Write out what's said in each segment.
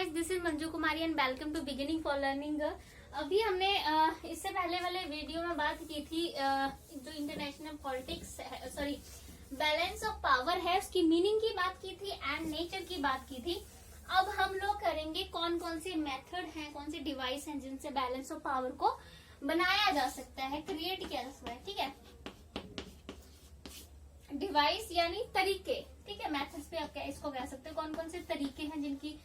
Guys, this is Manju Kumari and welcome to beginning for learning. अभी हमने इससे पहले वाले वीडियो में बात की थी जो international politics sorry balance of power है उसकी मीनिंग की बात की थी एंड नेचर की बात की थी। अब हम लोग करेंगे कौन कौन से मेथड हैं, कौन सी डिवाइस हैं जिनसे बैलेंस ऑफ पावर को बनाया जा सकता है, क्रिएट किया जा सकता है। ठीक है, डिवाइस यानी तरीके, ठीक है, मेथड्स पे आप क्या इसको कह सकते हो, कौन कौन से तरीके हैं जिनकी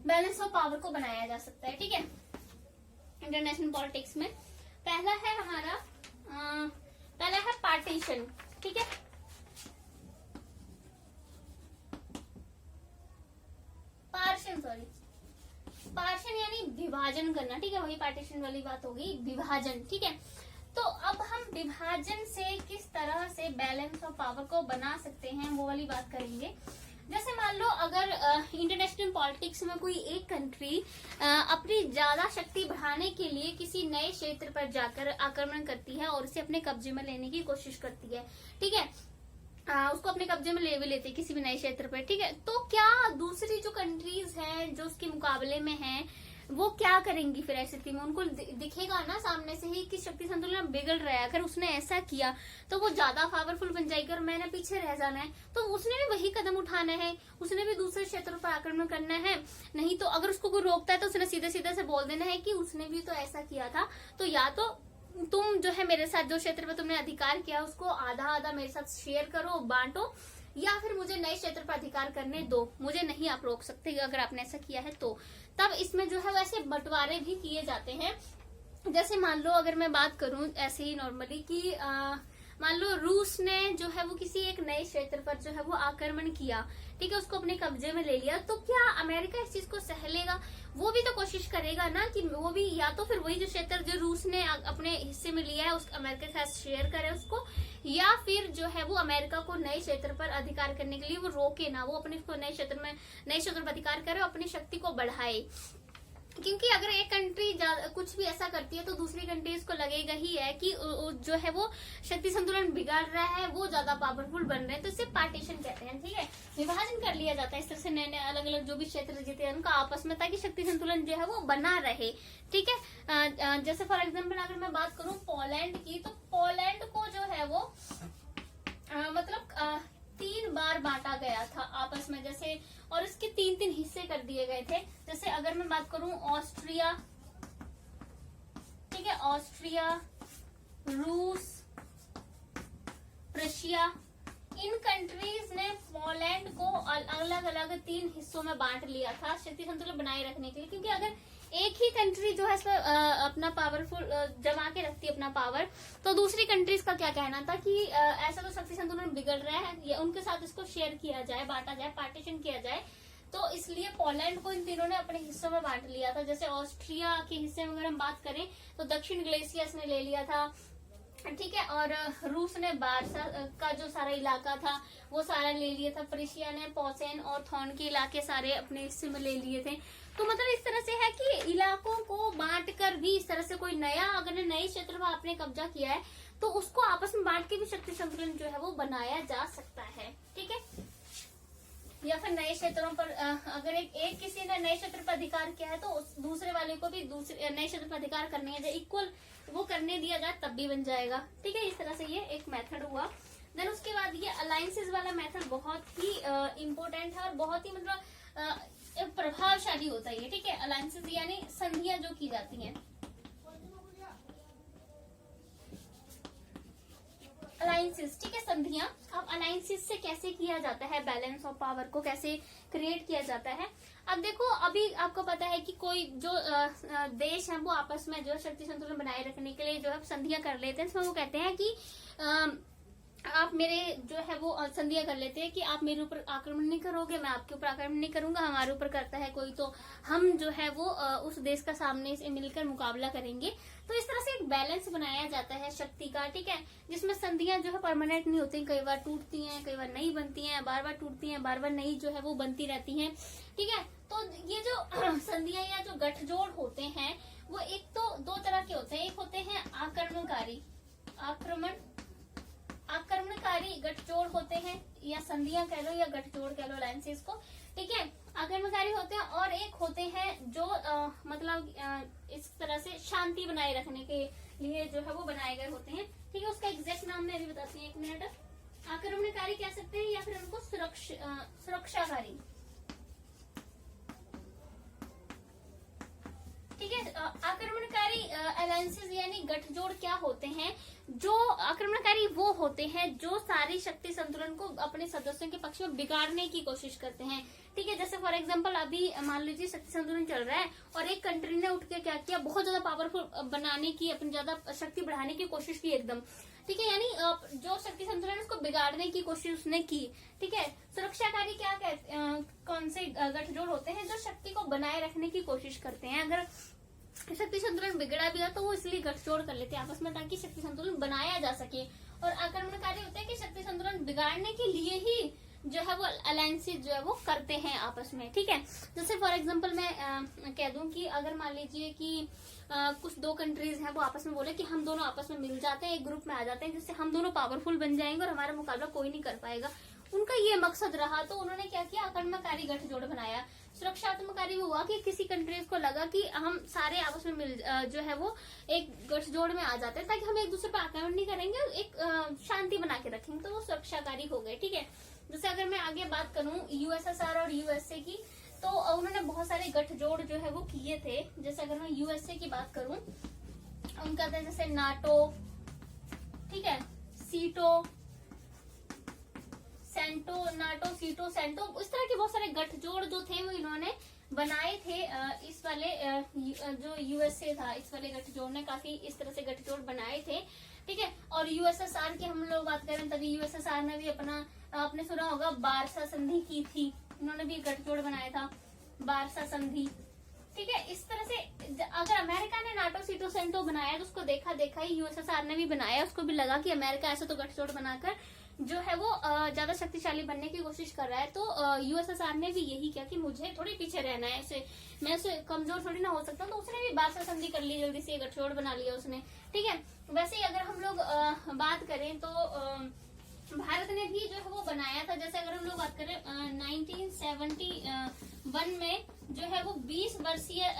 बैलेंस ऑफ पावर को बनाया जा सकता है। ठीक है, इंटरनेशनल पॉलिटिक्स में पहला है हमारा पहला है पार्टीशन। ठीक है, पार्टीशन यानी विभाजन करना। ठीक है, वही पार्टीशन वाली बात होगी, विभाजन। ठीक है, तो अब हम विभाजन से किस तरह से बैलेंस ऑफ पावर को बना सकते हैं वो वाली बात करेंगे। जैसे मान लो अगर इंटरनेशनल पॉलिटिक्स में कोई एक कंट्री अपनी ज्यादा शक्ति बढ़ाने के लिए किसी नए क्षेत्र पर जाकर आक्रमण करती है और उसे अपने कब्जे में लेने की कोशिश करती है। ठीक है, उसको अपने कब्जे में ले भी लेते हैं किसी भी नए क्षेत्र पर। ठीक है, तो क्या दूसरी जो कंट्रीज हैं जो उसके मुकाबले में हैं वो क्या करेंगी फिर ऐसी स्थिति में? उनको दिखेगा ना सामने से ही कि शक्ति संतुलन बिगड़ रहा है। अगर उसने ऐसा किया तो वो ज्यादा पावरफुल बन जाएगी और मैंने पीछे रह जाना है, तो उसने भी वही कदम उठाना है, उसने भी दूसरे क्षेत्रों पर आक्रमण करना है। नहीं तो अगर उसको कोई रोकता है तो उसने सीधे सीधे से बोल देना है कि उसने भी तो ऐसा किया था, तो या तो तुम जो है मेरे साथ जो क्षेत्र में तुमने अधिकार किया उसको आधा आधा मेरे साथ शेयर करो, बांटो, या फिर मुझे नए क्षेत्र पर अधिकार करने दो, मुझे नहीं आप रोक सकते अगर आपने ऐसा किया है तो। तब इसमें जो है वैसे बंटवारे भी किए जाते हैं। जैसे मान लो अगर मैं बात करूं ऐसे ही नॉर्मली कि मान लो रूस ने जो है वो किसी एक नए क्षेत्र पर जो है वो आक्रमण किया, ठीक है, उसको अपने कब्जे में ले लिया, तो क्या अमेरिका इस चीज को सह लेगा? वो भी तो कोशिश करेगा ना कि वो भी या तो फिर वही जो क्षेत्र जो रूस ने अपने हिस्से में लिया है उस अमेरिका के साथ शेयर करे उसको, या फिर जो है वो अमेरिका को नए क्षेत्र पर अधिकार करने के लिए वो रोके ना, वो अपने नए क्षेत्र पर अधिकार करे, अपनी शक्ति को बढ़ाए। क्योंकि अगर एक कंट्री कुछ भी ऐसा करती है तो दूसरी कंट्रीज को लगेगा ही है कि जो है वो शक्ति संतुलन बिगाड़ रहा है, वो ज्यादा पावरफुल बन रहे हैं, तो इसे पार्टीशन कहते हैं। ठीक है, विभाजन कर लिया जाता है इस तरह से नए नए अलग अलग जो भी क्षेत्र जीते हैं उनका आपस में, ताकि शक्ति संतुलन जो है वो बना रहे। ठीक है, जैसे फॉर एग्जाम्पल अगर मैं बात करूं पोलैंड की, तो पोलैंड को जो है वो मतलब 3 बार बांटा गया था आपस में, जैसे, और इसके 3-3 हिस्से कर दिए गए थे। जैसे अगर मैं बात करूं ऑस्ट्रिया, ठीक है, ऑस्ट्रिया, रूस, रशिया, इन कंट्रीज ने पोलैंड को अलग अलग 3 हिस्सों में बांट लिया था शक्ति संतुलन बनाए रखने के लिए। क्योंकि अगर एक ही कंट्री जो है इसमें अपना पावरफुल जमा के रखती है अपना पावर, तो दूसरी कंट्रीज का क्या कहना था कि ऐसा तो शक्ति संतुलन बिगड़ रहा है, या उनके साथ इसको शेयर किया जाए, बांटा जाए, पार्टीशन किया जाए। तो इसलिए पोलैंड को इन तीनों ने अपने हिस्सों में बांट लिया था। जैसे ऑस्ट्रिया के हिस्से में अगर हम बात करें तो दक्षिण ग्लेशियस ने ले लिया था, ठीक है, और रूस ने बारसा का जो सारा इलाका था वो सारा ले लिया था, प्रेशिया ने पोसेन और थॉन के इलाके सारे अपने हिस्से में ले लिए थे। तो मतलब इस तरह से है कि इलाकों को बांटकर भी इस तरह से कोई नया अगर नए क्षेत्र में आपने कब्जा किया है तो उसको आपस में बांट के भी शक्ति संतुलन जो है वो बनाया जा सकता है। ठीक है, या फिर नए क्षेत्रों पर अगर एक किसी ने नए क्षेत्र पर अधिकार किया है तो दूसरे वाले को भी दूसरे नए क्षेत्र पर अधिकार करने जाए, इक्वल वो करने दिया जाए, तब भी बन जाएगा। ठीक है, इस तरह से ये एक मेथड हुआ। देन उसके बाद ये अलायंसेस वाला मेथड बहुत ही इम्पोर्टेंट है और बहुत ही मतलब प्रभावशाली होता है ये। ठीक है, अलायंसेस यानी संधियां जो की जाती हैं, अलायंसेस, ठीक है, संधियां। अब अलायंसेस से कैसे किया जाता है बैलेंस ऑफ पावर को कैसे क्रिएट किया जाता है? अब देखो, अभी आपको पता है कि कोई जो देश है वो आपस में जो शक्ति संतुलन बनाए रखने के लिए जो है संधियां कर लेते हैं। इसमें वो कहते हैं कि आप मेरे जो है वो संधियां कर लेते हैं कि आप मेरे ऊपर आक्रमण नहीं करोगे, मैं आपके ऊपर आक्रमण नहीं करूंगा, हमारे ऊपर करता है कोई तो हम जो है वो उस देश का सामने से मिलकर मुकाबला करेंगे। तो इस तरह से एक बैलेंस बनाया जाता है शक्ति का। ठीक है, जिसमें संधियां जो है परमानेंट नहीं होती, कई बार टूटती हैं, कई बार नहीं बनती हैं, बार बार टूटती हैं, बार बार नहीं जो है वो बनती रहती हैं। ठीक है, तो ये जो संधियां या जो गठजोड़ होते हैं वो एक तो 2 तरह के होते हैं। एक होते हैं आक्रमणकारी गठजोड़ होते हैं, या संधियां कह लो या गठजोड़ कह लो, अलायंसेस को। ठीक है, आक्रमणकारी होते हैं, और एक होते हैं जो मतलब इस तरह से शांति बनाए रखने के लिए जो है वो बनाए गए होते हैं। ठीक है, उसका एग्जैक्ट नाम मैं अभी बताती हूँ, 1 मिनट। आक्रमणकारी कह सकते हैं या फिर उनको सुरक्षाकारी। ठीक है, आक्रमणकारी अलायंसेस यानी गठजोड़ क्या होते हैं? जो आक्रमणकारी वो होते हैं जो सारी शक्ति संतुलन को अपने सदस्यों के पक्ष में बिगाड़ने की कोशिश करते हैं। ठीक है, जैसे फॉर एग्जांपल अभी मान लीजिए शक्ति संतुलन चल रहा है और एक कंट्री ने उठ के क्या किया, बहुत ज्यादा पावरफुल बनाने की, अपनी ज्यादा शक्ति बढ़ाने की कोशिश की एकदम। ठीक है, यानी जो शक्ति संतुलन है उसको बिगाड़ने की कोशिश उसने की। ठीक है, सुरक्षाकारी क्या कौन से गठजोड़ होते हैं जो शक्ति को बनाए रखने की कोशिश करते हैं। अगर शक्ति संतुलन बिगड़ा भी है तो वो इसलिए गठजोड़ कर लेते हैं आपस में ताकि शक्ति संतुलन बनाया जा सके। और आक्रमणकारी होते हैं कि शक्ति संतुलन बिगाड़ने के लिए ही जो है वो अलायंसेस जो है वो करते हैं आपस में। ठीक है, जैसे फॉर एग्जांपल मैं कह दूं कि अगर मान लीजिए कि कुछ 2 कंट्रीज हैं, वो आपस में बोले कि हम दोनों आपस में मिल जाते हैं, एक ग्रुप में आ जाते हैं, जिससे हम दोनों पावरफुल बन जाएंगे और हमारा मुकाबला कोई नहीं कर पाएगा। उनका ये मकसद रहा तो उन्होंने क्या किया, आक्रमणकारी गठजोड़ बनाया। सुरक्षात्मकारी हुआ कि किसी कंट्रीज को लगा कि हम सारे आपस में मिल जो है वो एक गठजोड़ में आ जाते हैं ताकि हम एक दूसरे पर आक्रमण नहीं करेंगे, एक शांति बना के रखेंगे, तो वो सुरक्षाकारी हो गए। ठीक है, जैसे अगर मैं आगे बात करूं यूएसएसआर और यूएसए की, तो उन्होंने बहुत सारे गठजोड़ जो है वो किए थे। जैसे अगर मैं यूएसए की बात करूं, उनका था जैसे नाटो, ठीक है, सीटो, सेंटो, नाटो, सीटो, सेंटो, इस तरह के बहुत सारे गठजोड़ जो थे वो इन्होंने बनाए थे। इस वाले जो यूएसए था, इस वाले गठजोड़ ने काफी इस तरह से गठजोड़ बनाए थे। ठीक है, और यूएसएसआर की हम लोग बात करें तभी यूएसएसआर ने भी आपने सुना होगा बारसा संधि की थी, उन्होंने भी गठजोड़ बनाया था, बारसा संधि। ठीक है, इस तरह से अगर अमेरिका ने नाटो, सीटो, सेंटो बनाया तो उसको देखा देखा ही यूएसएसआर ने भी बनाया। उसको भी लगा कि अमेरिका ऐसे तो गठजोड़ बनाकर जो है वो ज्यादा शक्तिशाली बनने की कोशिश कर रहा है, तो यूएसएसआर ने भी यही किया कि मुझे थोड़ी पीछे रहना है, ऐसे मैं ऐसे कमजोर थोड़ी ना हो सकता हूँ, तो उसने भी बारसा संधि कर ली, जल्दी से गठजोड़ बना लिया उसने। ठीक है, वैसे ही अगर हम लोग बात करें तो भारत ने भी जो है वो बनाया था। जैसे अगर हम लोग बात करें 1971 में जो है वो 20 वर्षीय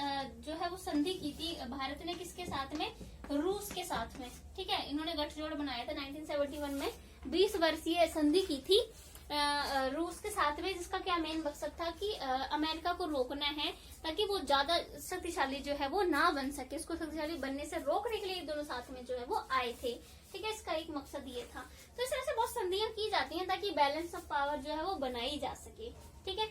जो है वो संधि की थी भारत ने, किसके साथ में, रूस के साथ में। ठीक है, इन्होंने गठजोड़ बनाया था 1971 में, 20 वर्षीय संधि की थी रूस के साथ में, जिसका क्या मेन मकसद था कि अमेरिका को रोकना है ताकि वो ज्यादा शक्तिशाली जो है वो ना बन सके, उसको शक्तिशाली बनने से रोकने के लिए दोनों साथ में जो है वो आए थे। ठीक है, इसका एक मकसद ये था। तो इस तरह से बहुत संधियां की जाती हैं ताकि बैलेंस ऑफ पावर जो है वो बनाई जा सके। ठीक है,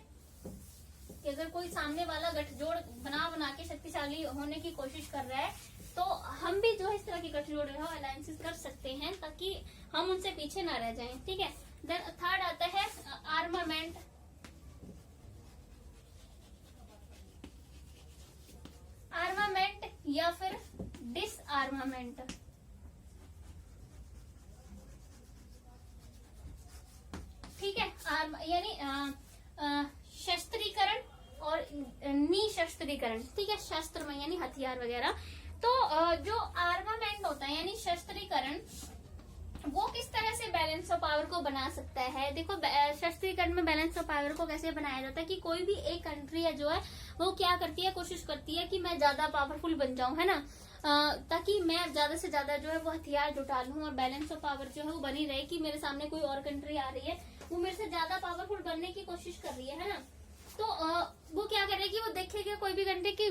कि अगर कोई सामने वाला गठजोड़ बना के शक्तिशाली होने की कोशिश कर रहा है तो हम भी जो है इस तरह की गठजोड़ जो है अलायंसेस कर सकते हैं ताकि हम उनसे पीछे ना रह जाएं। ठीक है, देन थर्ड आता है आर्मामेंट। आर्मामेंट या फिर डिसआर्मामेंट। ठीक है, यानी शस्त्रीकरण और निशस्त्रीकरण। ठीक है, शस्त्र में यानी हथियार वगैरह। तो जो आर्मामेंट होता है यानी शस्त्रीकरण, वो किस तरह से बैलेंस ऑफ पावर को बना सकता है। देखो, शस्त्रीकरण में बैलेंस ऑफ पावर को कैसे बनाया जाता है कि कोई भी एक कंट्री है जो है वो क्या करती है, कोशिश करती है कि मैं ज्यादा पावरफुल बन जाऊं, है ना, ताकि मैं ज्यादा से ज्यादा जो है वो हथियार जुटा लूं और बैलेंस ऑफ पावर जो है वो बनी रहे कि मेरे सामने कोई और कंट्री आ रही है, वो मेरे से ज्यादा पावरफुल बनने की कोशिश कर रही है ना, तो वो क्या करेगी, वो देखेगी कोई भी कंट्री की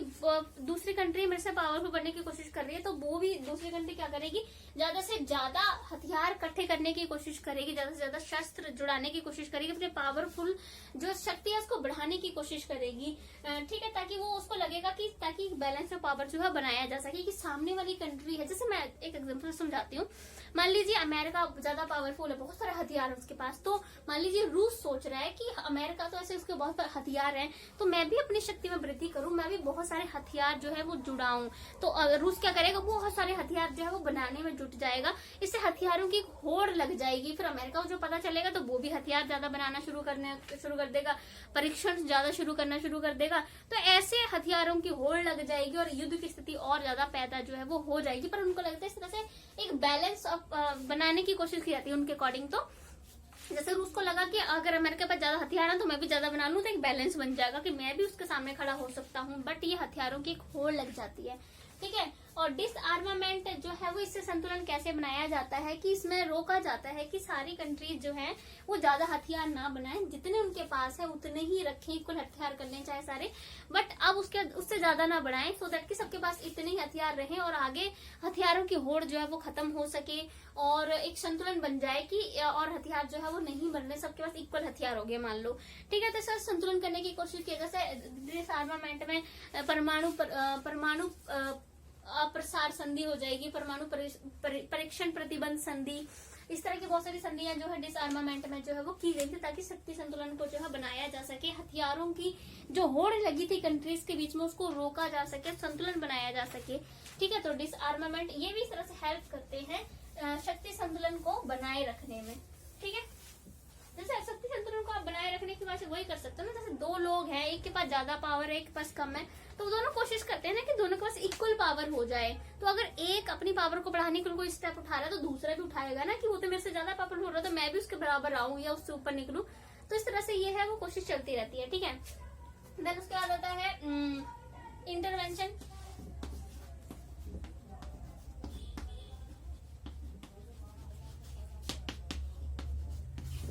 दूसरी कंट्री मेरे से पावरफुल बनने की कोशिश कर रही है, तो वो भी दूसरी कंट्री क्या करेगी, ज्यादा से ज्यादा हथियार इकट्ठे करने की कोशिश करेगी, ज्यादा से ज्यादा शस्त्र जुड़ाने की कोशिश करेगी, अपने पावरफुल जो शक्ति है उसको बढ़ाने की कोशिश करेगी। ठीक है, ताकि वो उसको लगेगा कि ताकि बैलेंस ऑफ पावर जो है बनाया जा सके कि सामने वाली कंट्री है। जैसे मैं एक एग्जाम्पल समझाती हूँ, मान लीजिए अमेरिका ज्यादा पावरफुल है, बहुत सारे हथियार है उसके पास, तो मान लीजिए रूस सोच रहा है कि अमेरिका तो ऐसे उसके बहुत सारे हथियार हैं, तो मैं भी अपनी शक्ति में वृद्धि करूं, मैं भी बहुत सारे हथियार जो है वो जुड़ाऊं। तो रूस क्या करेगा, बहुत सारे हथियार जो है वो बनाने में जुट जाएगा, इससे हथियारों की होड़ लग जाएगी। फिर अमेरिका को जो पता चलेगा तो वो भी हथियार ज्यादा बनाना शुरू कर देगा, परीक्षण ज्यादा करना शुरू कर देगा। तो ऐसे हथियारों की होड़ लग जाएगी और युद्ध की स्थिति और ज्यादा पैदा जो है वो हो जाएगी। पर उनको लगता है इस तरह से एक बैलेंस बनाने की कोशिश की जाती है उनके अकॉर्डिंग। तो जैसे रूस को लगा कि अगर अमेरिका के पास ज्यादा हथियार है तो मैं भी ज्यादा बना लूं, तो एक बैलेंस बन जाएगा कि मैं भी उसके सामने खड़ा हो सकता हूँ, बट ये हथियारों की एक होड़ लग जाती है, ठीक है। और डिसआर्मामेंट जो है वो इससे संतुलन कैसे बनाया जाता है कि इसमें रोका जाता है कि सारी कंट्रीज जो है वो ज्यादा हथियार ना बनाएं, जितने उनके पास है उतने ही रखें, इक्वल हथियार कर लें चाहे सारे, बट अब उससे ज्यादा ना बढ़ाएं, सो दैट कि सबके पास इतने ही हथियार रहें और आगे हथियारों की होड़ जो है वो खत्म हो सके और एक संतुलन बन जाए कि और हथियार जो है वो नहीं बन रहे, सबके पास इक्वल हथियार हो गए मान लो, ठीक है। तो सर संतुलन करने की कोशिश की, जैसे डिसआर्मामेंट में परमाणु प्रसार संधि हो जाएगी, परमाणु परीक्षण प्रतिबंध संधि, इस तरह की बहुत सारी संधियां जो है डिसआर्मामेंट में जो है वो की गई थी ताकि शक्ति संतुलन को जो है बनाया जा सके, हथियारों की जो होड़ लगी थी कंट्रीज के बीच में उसको रोका जा सके, संतुलन बनाया जा सके, ठीक है। तो डिसआर्मामेंट ये भी इस तरह से हेल्प करते हैं शक्ति संतुलन को बनाए रखने में, ठीक है। जैसे शक्ति संतुलन को आप बनाए रखने की वजह से वही कर सकते हो ना, जैसे दो लोग हैं, एक के पास ज्यादा पावर है, एक के पास कम है, तो दोनों कोशिश करते हैं ना कि दोनों के पास इक्वल पावर हो जाए। तो अगर एक अपनी पावर को बढ़ाने के लिए कोई स्टेप उठा रहा है तो दूसरा भी उठाएगा ना कि वो तो मेरे से ज्यादा पावरफुल हो रहा है तो मैं भी उसके बराबर आऊं या उससे ऊपर निकलूं। तो इस तरह से ये है वो कोशिश चलती रहती है, ठीक है। देन उसके बाद आता है इंटरवेंशन।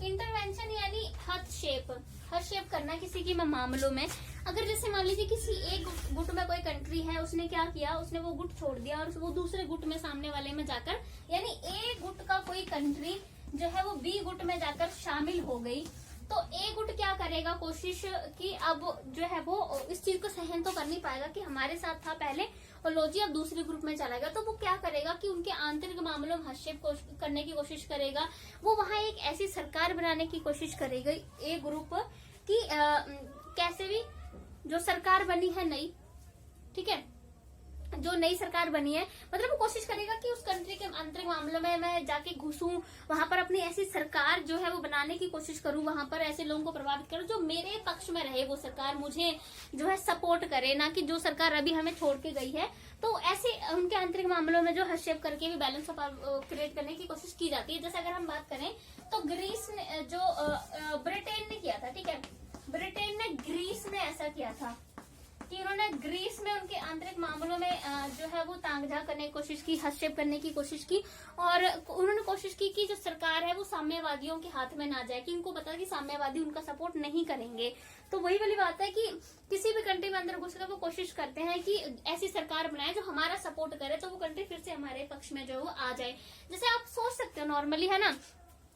इंटरवेंशन यानी हस्तक्षेप करना किसी के मामलों में। अगर जैसे मान लीजिए किसी एक गुट में कोई कंट्री है, उसने क्या किया, उसने वो गुट छोड़ दिया और वो दूसरे गुट में सामने वाले में जाकर, यानी ए गुट का कोई कंट्री जो है वो बी गुट में जाकर शामिल हो गई, तो ए गुट क्या करेगा, कोशिश की अब जो है वो इस चीज को सहन तो कर नहीं पाएगा कि हमारे साथ था पहले और लो जी अब दूसरे ग्रुप में चला गया, तो वो क्या करेगा कि उनके आंतरिक मामलों में हस्तक्षेप करने की कोशिश करेगा। वो वहां एक ऐसी सरकार बनाने की कोशिश करेगा ए ग्रुप की कैसे भी जो सरकार बनी है नई, ठीक है, जो नई सरकार बनी है, मतलब वो कोशिश करेगा कि उस कंट्री के आंतरिक मामलों में मैं जाके घुसूं, वहां पर अपनी ऐसी सरकार जो है वो बनाने की कोशिश करूं, वहां पर ऐसे लोगों को प्रभावित करूं जो मेरे पक्ष में रहे, वो सरकार मुझे जो है सपोर्ट करे, ना कि जो सरकार अभी हमें छोड़ के गई है। तो ऐसे उनके आंतरिक मामलों में जो हस्तक्षेप करके भी बैलेंस ऑफ क्रिएट करने की कोशिश की जाती है। जैसे अगर हम बात करें तो ग्रीस ने जो ब्रिटेन ने किया था, ठीक है, ब्रिटेन ने ग्रीस में ऐसा किया था कि उन्होंने ग्रीस में उनके आंतरिक मामलों में जो है वो तांगझां करने की कोशिश की, हस्तक्षेप करने की कोशिश की, और उन्होंने कोशिश की कि जो सरकार है वो साम्यवादियों के हाथ में ना जाए, कि उनको पता कि साम्यवादी उनका सपोर्ट नहीं करेंगे। तो वही वाली बात है कि किसी भी कंट्री में अंदर घुसकर वो कोशिश करते हैं कि ऐसी सरकार बनाए जो हमारा सपोर्ट करे, तो वो कंट्री फिर से हमारे पक्ष में जो है वो आ जाए। जैसे आप सोच सकते हो नॉर्मली, है ना,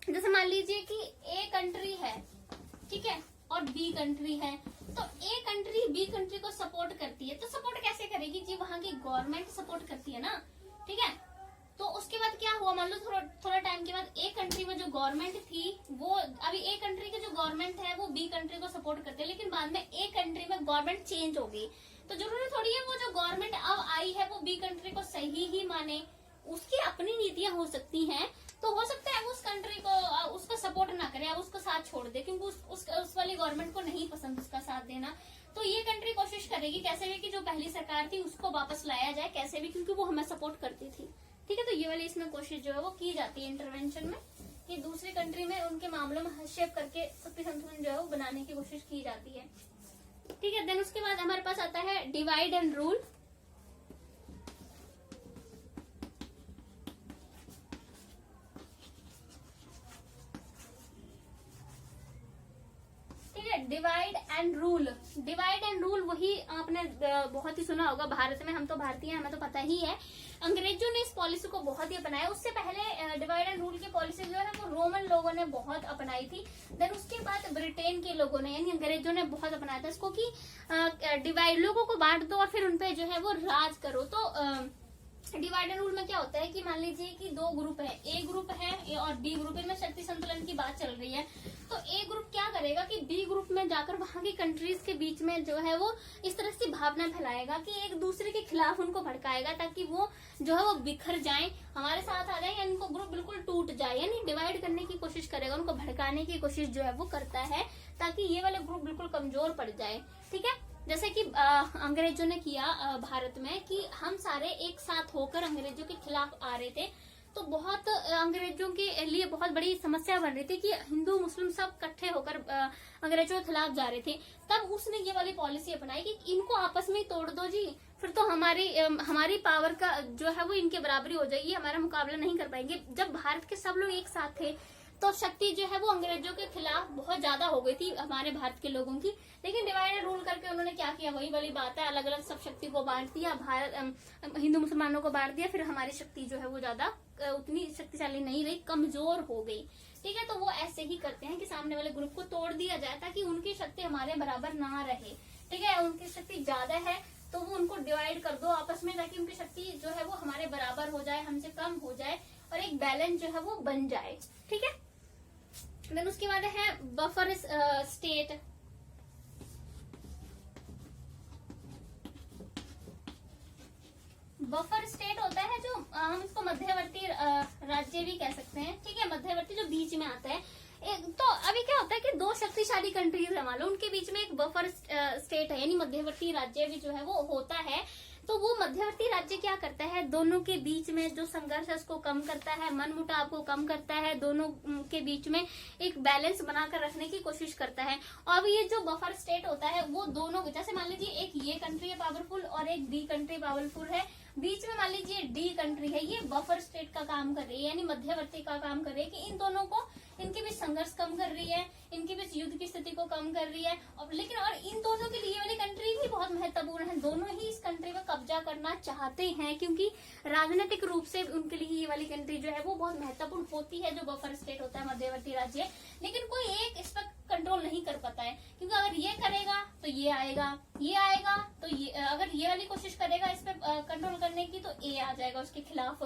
जैसे मान लीजिए कि ए कंट्री है, ठीक है, और बी कंट्री है, तो ए कंट्री बी कंट्री को सपोर्ट करती है, तो सपोर्ट कैसे करेगी जी, वहां की गवर्नमेंट सपोर्ट करती है ना, ठीक है। तो उसके बाद क्या हुआ, मान लो थोड़ा टाइम के बाद ए कंट्री में जो गवर्नमेंट थी वो, अभी ए कंट्री की जो गवर्नमेंट है वो बी कंट्री को सपोर्ट करती है, लेकिन बाद में ए कंट्री में गवर्नमेंट चेंज हो गई, तो जरूरी थोड़ी है वो जो गवर्नमेंट अब आई है वो बी कंट्री को सही ही माने, उसकी अपनी नीतियां हो सकती हैं, तो हो सकता है उस कंट्री को उसका सपोर्ट ना करे, अब उसका साथ छोड़ दे, क्योंकि उस वाली गवर्नमेंट को नहीं पसंद उसका साथ देना। तो ये कंट्री कोशिश करेगी कैसे भी कि जो पहली सरकार थी उसको वापस लाया जाए कैसे भी, क्योंकि वो हमें सपोर्ट करती थी, ठीक है। तो ये वाली इसमें कोशिश जो है वो की जाती है इंटरवेंशन में, कि दूसरी कंट्री में उनके मामलों में हस्तक्षेप करके शक्ति संतुलन जो है वो बनाने की कोशिश की जाती है, ठीक है। देन उसके बाद हमारे पास आता है divide and rule. Divide and rule वही आपने बहुत ही सुना होगा, भारत में, हम तो भारतीय हैं, हमें तो पता ही है। अंग्रेजों ने इस पॉलिसी को बहुत ही अपनाया, उससे पहले डिवाइड एंड रूल की पॉलिसी जो है वो रोमन लोगों ने बहुत अपनाई थी। देन उसके बाद ब्रिटेन के लोगों ने यानी अंग्रेजों ने बहुत अपनाया था इसको कि डिवाइड, लोगों को बांट दो और फिर उनपे जो है वो राज करो। तो डिवाइड एंड रूल में क्या होता है कि मान लीजिए कि दो ग्रुप है, ए ग्रुप है और बी ग्रुप, इनमें शक्ति संतुलन की बात चल रही है, तो ए ग्रुप क्या करेगा कि बी ग्रुप में जाकर वहां की कंट्रीज के बीच में जो है वो इस तरह से भावना फैलाएगा कि एक दूसरे के खिलाफ उनको भड़काएगा, ताकि वो जो है वो बिखर जाए, हमारे साथ आ जाए, या इनको ग्रुप बिल्कुल टूट जाए, यानी डिवाइड करने की कोशिश करेगा, उनको भड़काने की कोशिश जो है वो करता है, ताकि ये वाले ग्रुप बिल्कुल कमजोर पड़ जाए, ठीक है। जैसे कि अंग्रेजों ने किया भारत में कि हम सारे एक साथ होकर अंग्रेजों के खिलाफ आ रहे थे, तो बहुत अंग्रेजों के लिए बहुत बड़ी समस्या बन रही थी कि हिंदू मुस्लिम सब इकट्ठे होकर अंग्रेजों के खिलाफ जा रहे थे। तब उसने ये वाली पॉलिसी अपनाई कि इनको आपस में ही तोड़ दो जी, फिर तो हमारी पावर का जो है वो इनके बराबरी हो जाएगी, हमारा मुकाबला नहीं कर पाएंगे। जब भारत के सब लोग एक साथ थे तो शक्ति जो है वो अंग्रेजों के खिलाफ बहुत ज्यादा हो गई थी हमारे भारत के लोगों की। लेकिन डिवाइड एंड रूल करके उन्होंने क्या किया, वही वाली बात है, अलग अलग सब शक्ति को बांट दिया, हिंदू मुसलमानों को बांट दिया, फिर हमारी शक्ति जो है वो ज्यादा उतनी शक्तिशाली नहीं रही, कमजोर हो गई। ठीक है, तो वो ऐसे ही करते हैं कि सामने वाले ग्रुप को तोड़ दिया जाए ताकि उनकी शक्ति हमारे बराबर ना रहे। ठीक है, उनकी शक्ति ज्यादा है तो वो उनको डिवाइड कर दो आपस में, ताकि उनकी शक्ति जो है वो हमारे बराबर हो जाए, हमसे कम हो जाए और एक बैलेंस जो है वो बन जाए। ठीक है, देन उसके बाद है बफर स्टेट। बफर स्टेट होता है जो हम इसको मध्यवर्ती राज्य भी कह सकते हैं। ठीक है, मध्यवर्ती जो बीच में आता है। तो अभी क्या होता है कि दो शक्तिशाली कंट्रीज है, मान लो उनके बीच में एक बफर स्टेट है, यानी मध्यवर्ती राज्य भी जो है वो होता है। तो वो मध्यवर्ती राज्य क्या करता है, दोनों के बीच में जो संघर्ष है उसको कम करता है, मन मुटाव को कम करता है, दोनों के बीच में एक बैलेंस बनाकर रखने की कोशिश करता है। और ये जो बफर स्टेट होता है वो दोनों, जैसे मान लीजिए एक ये कंट्री है पावरफुल और एक डी कंट्री पावरफुल है, बीच में मान लीजिए डी कंट्री है, ये बफर स्टेट का काम कर रही है, यानी मध्यवर्ती का काम कर रही है कि इन दोनों को, इनके बीच संघर्ष कम कर रही है, इनके बीच युद्ध की स्थिति को कम कर रही है। और लेकिन और इन दोनों के लिए ये वाली कंट्री भी बहुत महत्वपूर्ण है, दोनों ही इस कंट्री में कब्जा करना चाहते हैं क्योंकि राजनीतिक रूप से उनके लिए ये वाली कंट्री जो है वो बहुत महत्वपूर्ण होती है, जो बफर स्टेट होता है मध्यवर्ती राज्य। लेकिन कोई एक इस पर कंट्रोल नहीं कर पाता है, क्योंकि अगर ये करेगा तो ये आएगा, ये आएगा तो ये, अगर ये वाली कोशिश करेगा इस पे कंट्रोल करने की तो ए आ जाएगा उसके खिलाफ।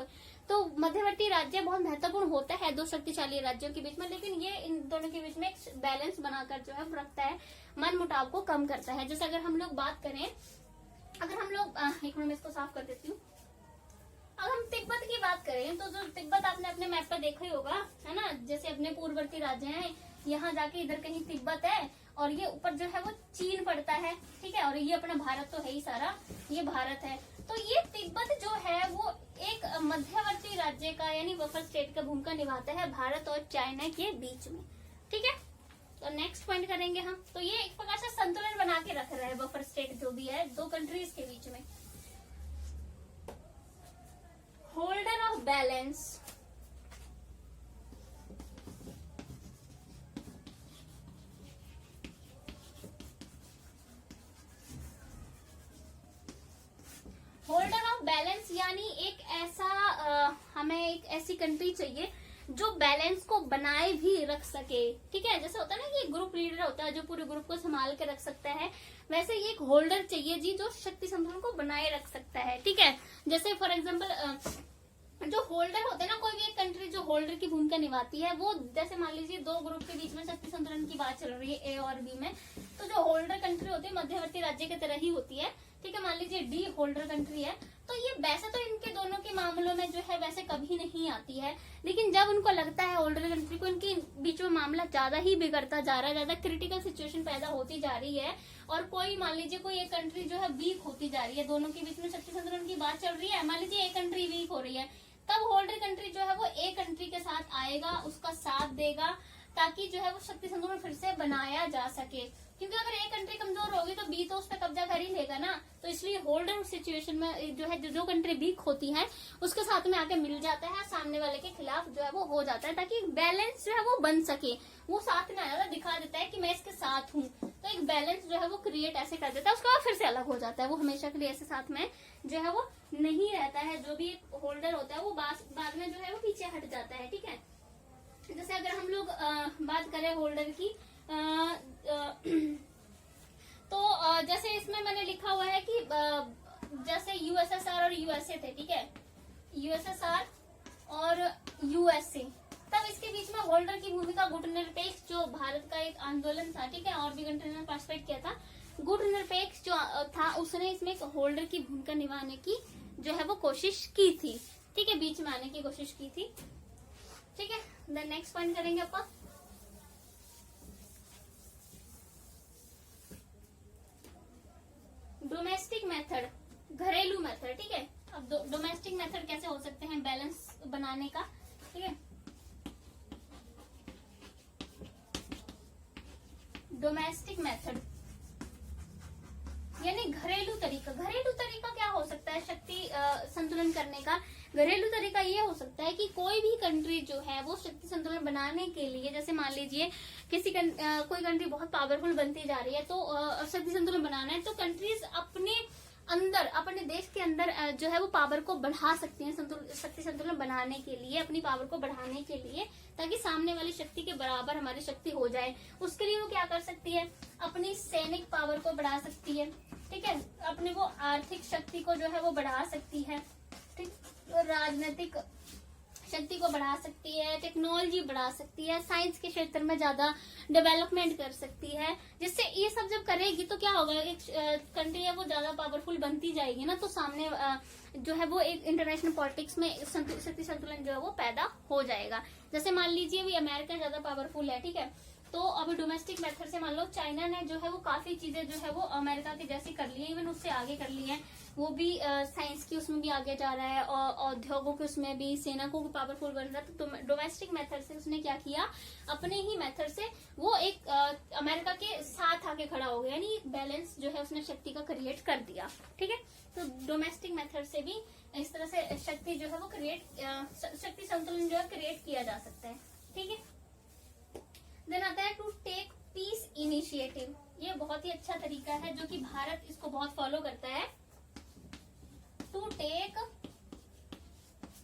तो मध्यवर्ती राज्य बहुत महत्वपूर्ण होता है दो शक्तिशाली राज्यों के बीच में, लेकिन ये इन दोनों के बीच में एक बैलेंस बनाकर जो है रखता है, मन मुटाव को कम करता है। जैसे अगर हम लोग बात करें, अगर हम लोग एक मिनट में इसको साफ कर देती हूँ। अगर हम तिब्बत की बात करें तो जो तिब्बत आपने अपने मैप पर देखा ही होगा, है ना, जैसे अपने पूर्ववर्ती राज्य हैं, यहाँ जाके इधर कहीं तिब्बत है और ये ऊपर जो है वो चीन पड़ता है। ठीक है, और ये अपना भारत तो है ही सारा, ये भारत है। तो ये तिब्बत जो है वो एक मध्यवर्ती राज्य का यानी बफर स्टेट का भूमिका निभाता है भारत और चाइना के बीच में। ठीक है, तो नेक्स्ट पॉइंट करेंगे हम। तो ये एक प्रकार से संतुलन बना के रख रहा है बफर स्टेट जो भी है दो कंट्रीज के बीच में। Holder of balance, holder of balance यानी एक ऐसा हमें एक ऐसी कंट्री चाहिए जो बैलेंस को बनाए भी रख सके। ठीक है, जैसे होता है ना कि ग्रुप लीडर होता है जो पूरे ग्रुप को संभाल के रख सकता है, वैसे ये एक होल्डर चाहिए जी जो शक्ति संतुलन को बनाए रख सकता है। ठीक है, जैसे फॉर एग्जाम्पल जो होल्डर होते हैं ना, कोई भी एक कंट्री जो होल्डर की भूमिका निभाती है, वो जैसे मान लीजिए दो ग्रुप के बीच में शक्ति संतुलन की बात चल रही है ए और बी में, तो जो होल्डर कंट्री होती है मध्यवर्ती राज्य की तरह ही होती है। ठीक है, मान लीजिए डी होल्डर कंट्री है, तो ये वैसे तो इनके दोनों के मामलों में जो है वैसे कभी नहीं आती है, लेकिन जब उनको लगता है होल्डर कंट्री को इनके बीच में मामला ज्यादा ही बिगड़ता जा रहा है, ज्यादा क्रिटिकल सिचुएशन पैदा होती जा रही है और कोई मान लीजिए कोई एक कंट्री जो है वीक होती जा रही है, दोनों के बीच में शक्ति संतुलन की बात चल रही है, मान लीजिए एक कंट्री वीक हो रही है, तब होल्डर कंट्री जो है वो ए कंट्री के साथ आएगा, उसका साथ देगा ताकि जो है वो शक्ति संतुलन फिर से बनाया जा सके। क्योंकि अगर एक कंट्री कमजोर होगी तो बी तो उस पर कब्जा कर ही लेगा ना, तो इसलिए होल्डर सिचुएशन में जो है जो कंट्री वीक होती है उसके साथ में आके मिल जाता है, सामने वाले के खिलाफ जो है वो हो जाता है ताकि बैलेंस जो है वो बन सके। वो साथ में आया दिखा देता है कि मैं इसके साथ हूँ, तो एक बैलेंस जो है वो क्रिएट ऐसे कर देता है, उसके बाद फिर से अलग हो जाता है, वो हमेशा के लिए ऐसे साथ में जो है वो नहीं रहता है। जो भी एक होल्डर होता है वो बाद में जो है वो पीछे हट जाता है। ठीक है, जैसे अगर हम लोग बात करें होल्डर की, तो जैसे इसमें मैंने लिखा हुआ है कि जैसे यूएसएसआर और यूएसए थे, ठीक है, यूएसएसआर और यूएसए, तब इसके बीच में होल्डर की भूमिका गुटनिरपेक्ष जो भारत का एक आंदोलन था, ठीक है, और भी कंट्री ने पार्टिसिपेट किया था, गुटनिरपेक्ष जो था उसने इसमें एक होल्डर की भूमिका निभाने की जो है वो कोशिश की थी। ठीक है, बीच में आने की कोशिश की थी। ठीक है, देन नेक्स्ट पॉइंट करेंगे अपन डोमेस्टिक मेथड, घरेलू मेथड। ठीक है, अब अब डोमेस्टिक मेथड कैसे हो सकते हैं बैलेंस बनाने का, ठीक है। डोमेस्टिक मेथड यानी घरेलू तरीका। घरेलू तरीका क्या हो सकता है शक्ति संतुलन करने का? घरेलू तरीका ये हो सकता है कि कोई भी कंट्री जो है वो शक्ति संतुलन बनाने के लिए, जैसे मान लीजिए कोई कंट्री बहुत पावरफुल बनती जा रही है, तो शक्ति संतुलन बनाना है, तो कंट्रीज अपने देश के अंदर जो है वो पावर को बढ़ा सकती हैं शक्ति संतुलन बनाने के लिए, अपनी पावर को बढ़ाने के लिए, ताकि सामने वाली शक्ति के बराबर हमारी शक्ति हो जाए। उसके लिए वो क्या कर सकती है, अपनी सैनिक पावर को बढ़ा सकती है, ठीक है, अपने वो आर्थिक शक्ति को जो है वो बढ़ा सकती है, ठीक, राजनीतिक शक्ति को बढ़ा सकती है, टेक्नोलॉजी बढ़ा सकती है, साइंस के क्षेत्र में ज्यादा डेवलपमेंट कर सकती है। जिससे ये सब जब करेगी तो क्या होगा, एक कंट्री है वो ज्यादा पावरफुल बनती जाएगी ना, तो सामने जो है वो एक इंटरनेशनल पॉलिटिक्स में शक्ति संतुलन जो है वो पैदा हो जाएगा। जैसे मान लीजिए भी अमेरिका ज्यादा पावरफुल है, ठीक है, तो अभी डोमेस्टिक मेथड से मान लो चाइना ने जो है वो काफी चीजें जो है वो अमेरिका के जैसी कर ली है, इवन उससे आगे कर ली है। वो भी साइंस की उसमें भी आगे जा रहा है और उद्योगों के उसमें भी, सेना को भी पावरफुल बन रहा है। तो डोमेस्टिक मेथड से उसने क्या किया, अपने ही मेथड से वो एक अमेरिका के साथ आके खड़ा हो गया, यानी बैलेंस जो है उसने शक्ति का क्रिएट कर दिया, ठीक है। तो डोमेस्टिक मेथड से भी इस तरह से शक्ति जो है वो शक्ति संतुलन जो है क्रिएट किया जा सकता है, ठीक है। देन आता है टू टेक पीस इनिशिएटिव। ये बहुत ही अच्छा तरीका है जो कि भारत इसको बहुत फॉलो करता है। टू टेक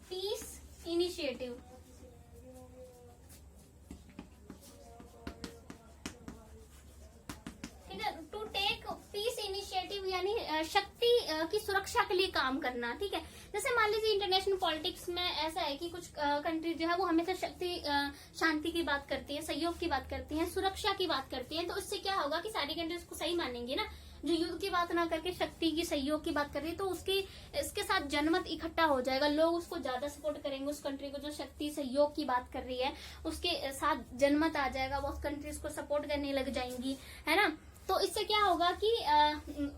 पीस इनिशिएटिव, ठीक है। टू टेक पीस इनिशिएटिव यानी शक्ति की सुरक्षा के लिए काम करना, ठीक है। जैसे मान लीजिए इंटरनेशनल पॉलिटिक्स में ऐसा है कि कुछ कंट्री जो है वो हमेशा शांति की बात करती है, सहयोग की बात करती है, सुरक्षा की बात करती है। तो इससे क्या होगा कि सारी कंट्रीज को सही मानेंगी ना, जो युद्ध की बात ना करके शक्ति की, सहयोग की बात कर रही है, तो इसके साथ जनमत इकट्ठा हो जाएगा, लोग उसको ज्यादा सपोर्ट करेंगे, उस कंट्री को जो शक्ति सहयोग की बात कर रही है उसके साथ जनमत आ जाएगा, वो उस कंट्रीज को सपोर्ट करने लग जाएंगी, है ना। तो इससे क्या होगा कि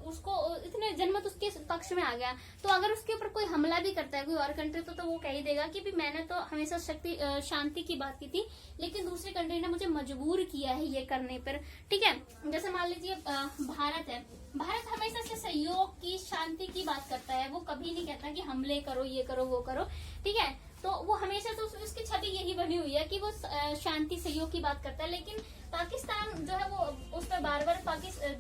उसको इतने जनमत उसके पक्ष में आ गया, तो अगर उसके ऊपर कोई हमला भी करता है कोई और कंट्री, तो वो कह ही देगा कि भी मैंने तो हमेशा शांति की बात की थी, लेकिन दूसरी कंट्री ने मुझे मजबूर किया है ये करने पर, ठीक है। जैसे मान लीजिए भारत है, भारत हमेशा से सहयोग की, शांति की बात करता है, वो कभी नहीं कहता कि हमले करो, ये करो, वो करो, ठीक है। तो वो हमेशा तो उसकी छवि यही बनी हुई है कि वो शांति सहयोग की बात करता है, लेकिन पाकिस्तान जो है वो उस पर बार बार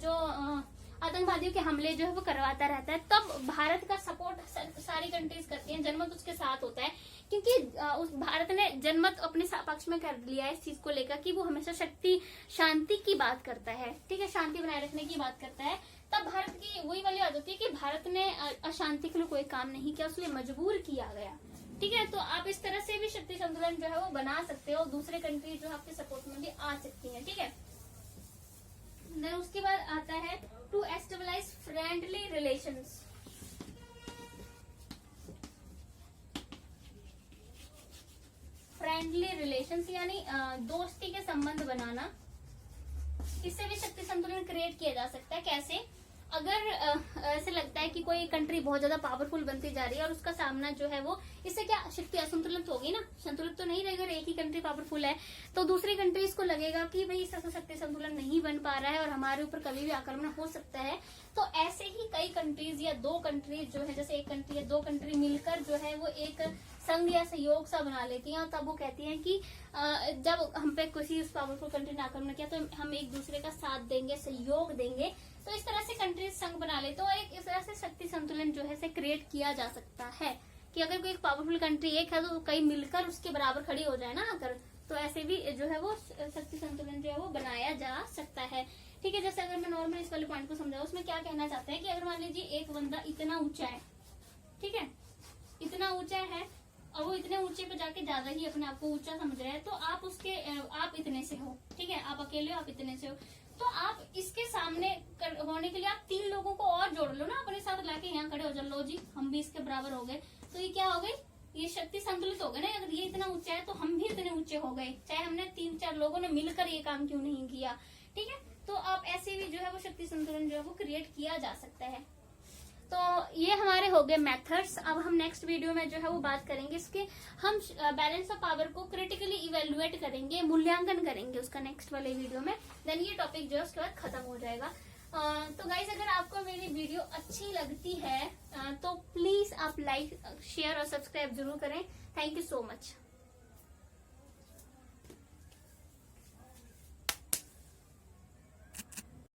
जो आतंकवादियों के हमले जो है वो करवाता रहता है, तब भारत का सपोर्ट सारी कंट्रीज करती हैं, जनमत उसके साथ होता है, क्योंकि उस भारत ने जनमत अपने पक्ष में कर लिया है इस चीज को लेकर कि वो हमेशा शांति की बात करता है, ठीक है, शांति बनाए रखने की बात करता है। तब भारत की वही वाली बात होती है कि भारत ने अशांति के लिए कोई काम नहीं किया, उसलिए मजबूर किया गया, ठीक है। तो आप इस तरह से भी शक्ति संतुलन जो है वो बना सकते हो, दूसरे कंट्री जो आपके सपोर्ट में भी आ सकती है, ठीक है। देन उसके बाद आता है to establish friendly relations. Friendly relations यानी दोस्ती के संबंध बनाना, इससे भी शक्ति संतुलन क्रिएट किया जा सकता है। कैसे? अगर ऐसे लगता है कि कोई कंट्री बहुत ज्यादा पावरफुल बनती जा रही है और उसका सामना जो है वो, इससे क्या शक्ति असंतुलित होगी ना, संतुलित तो नहीं रहेगा। एक ही कंट्री पावरफुल है तो दूसरी कंट्रीज को लगेगा कि भाई इससे शक्ति संतुलन नहीं बन पा रहा है और हमारे ऊपर कभी भी आक्रमण हो सकता है। तो ऐसे ही कई कंट्रीज या दो कंट्रीज जो है, जैसे एक कंट्री या दो कंट्री मिलकर जो है वो एक संघ या सहयोग सा बना लेती हैं, और तब वो कहती हैं कि जब हम पे किसी पावरफुल कंट्री ने आक्रमण किया तो हम एक दूसरे का साथ देंगे, सहयोग देंगे। तो इस तरह से कंट्रीज संघ बना ले, तो एक इस तरह से शक्ति संतुलन जो है से क्रिएट किया जा सकता है कि अगर कोई पावरफुल कंट्री एक है तो कई मिलकर उसके बराबर खड़ी हो जाए ना अगर, तो ऐसे भी जो है वो शक्ति संतुलन जो है वो बनाया जा सकता है, ठीक है। जैसे अगर मैं नॉर्मल इस वाले पॉइंट को समझाऊं, उसमें क्या कहना चाहते हैं कि अगर मान लीजिए एक बंदा इतना ऊंचा है, ठीक है, इतना ऊंचा है और वो इतने ऊंचे पे जाके ज्यादा ही अपने आप को ऊंचा समझ रहे हैं, तो आप इतने से हो, ठीक है, आप अकेले हो, आप इतने से हो, तो आप इसके सामने होने के लिए आप 3 लोगों को और जोड़ लो ना, अपने साथ लाके यहाँ खड़े हो जाओ, लो जी हम भी इसके बराबर हो गए, तो ये क्या हो गई, ये शक्ति संतुलित हो गई ना। अगर ये इतना ऊंचा है तो हम भी इतने ऊंचे हो गए, चाहे हमने 3-4 लोगों ने मिलकर ये काम क्यों नहीं किया, ठीक है। तो आप ऐसे भी जो है वो शक्ति संतुलन जो है वो क्रिएट किया जा सकता है। तो ये हमारे हो गए मेथड्स। अब हम नेक्स्ट वीडियो में जो है वो बात करेंगे इसके, हम बैलेंस ऑफ पावर को क्रिटिकली इवेल्युएट करेंगे, मूल्यांकन करेंगे उसका नेक्स्ट वाले वीडियो में। देन ये टॉपिक जो है उसके बाद खत्म हो जाएगा। तो गाइज अगर आपको मेरी वीडियो अच्छी लगती है तो प्लीज आप लाइक शेयर और सब्सक्राइब जरूर करें। Thank you so much.